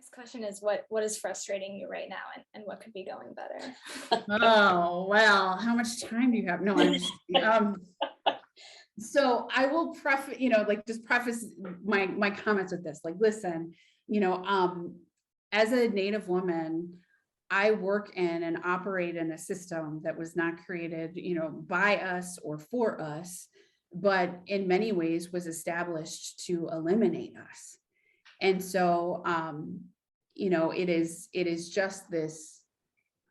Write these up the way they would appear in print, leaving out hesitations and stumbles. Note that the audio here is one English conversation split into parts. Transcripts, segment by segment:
next question is what is frustrating you right now, and what could be going better? Oh, well, how much time do you have? No, I'm just, so I will preface, like just preface my comments with this, like, listen, as a Native woman, I work in and operate in a system that was not created, by us or for us, but in many ways was established to eliminate us. And so, it is just this,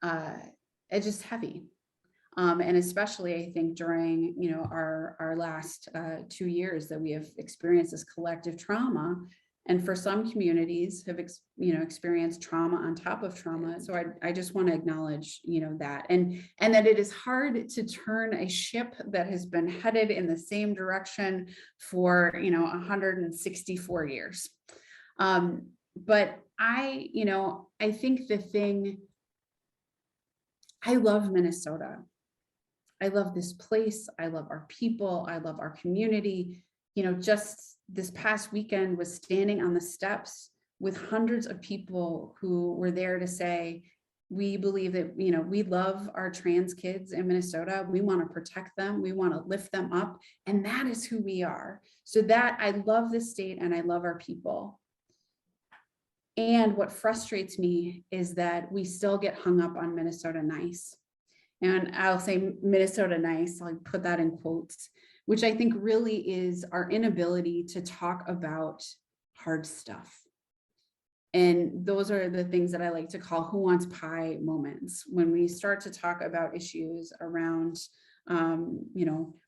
it's just heavy. And especially I think during, our last 2 years that we have experienced this collective trauma. And for some communities have, experienced trauma on top of trauma. So I just want to acknowledge, that, and that it is hard to turn a ship that has been headed in the same direction for, 164 years. But I think I love Minnesota. I love this place. I love our people. I love our community. Just this past weekend was standing on the steps with hundreds of people who were there to say, we believe that, we love our trans kids in Minnesota. We want to protect them. We want to lift them up. And that is who we are. So that I love this state and I love our people. And what frustrates me is that we still get hung up on Minnesota nice. And I'll say Minnesota nice, I'll put that in quotes, which I think really is our inability to talk about hard stuff. And those are the things that I like to call who wants pie moments. When we start to talk about issues around,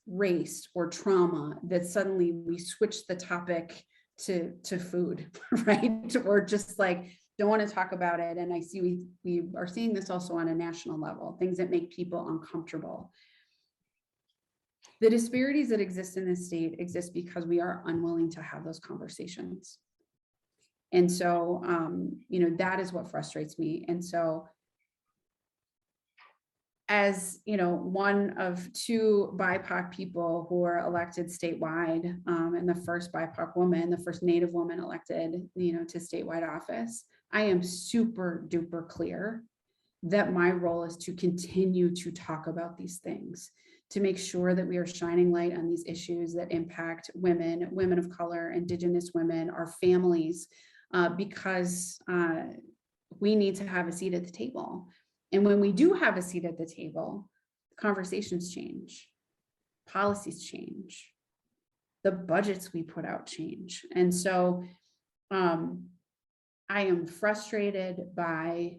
race or trauma, that suddenly we switch the topic to food, right? Or just like, don't want to talk about it. And I see we are seeing this also on a national level, things that make people uncomfortable. The disparities that exist in this state exist because we are unwilling to have those conversations. And so, that is what frustrates me. And so, as one of two BIPOC people who are elected statewide, and the first BIPOC woman, the first Native woman elected, to statewide office, I am super duper clear that my role is to continue to talk about these things, to make sure that we are shining light on these issues that impact women of color, Indigenous women, our families, because we need to have a seat at the table. And when we do have a seat at the table, conversations change, policies change, the budgets we put out change. And so I am frustrated by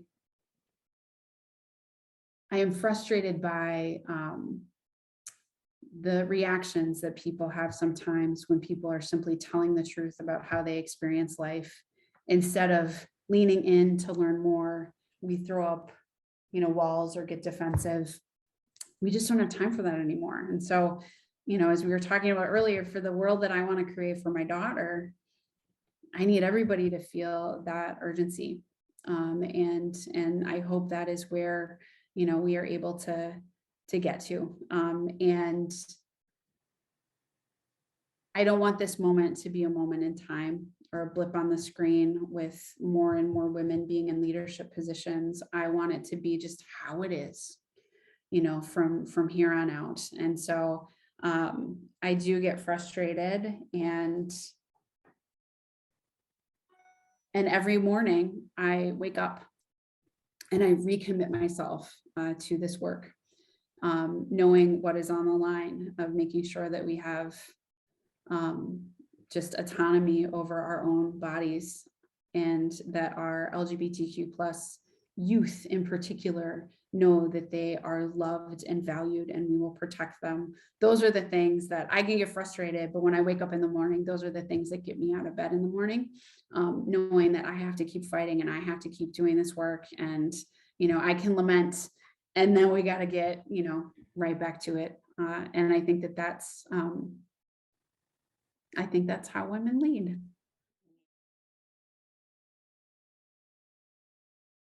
the reactions that people have sometimes when people are simply telling the truth about how they experience life. Instead of leaning in to learn more, we throw up walls or get defensive. We just don't have time for that anymore. And so, as we were talking about earlier, for the world that I want to create for my daughter, I need everybody to feel that urgency. And I hope that is where, we are able to get to. And I don't want this moment to be a moment in time or a blip on the screen with more and more women being in leadership positions. I want it to be just how it is, from here on out. And so I do get frustrated, and every morning I wake up and I recommit myself to this work, knowing what is on the line of making sure that we have just autonomy over our own bodies, and that our LGBTQ plus youth in particular know that they are loved and valued, and we will protect them. Those are the things that I can get frustrated, but when I wake up in the morning, those are the things that get me out of bed in the morning, knowing that I have to keep fighting and I have to keep doing this work. And, I can lament, and then we got to get, right back to it. And I think that's how women lead.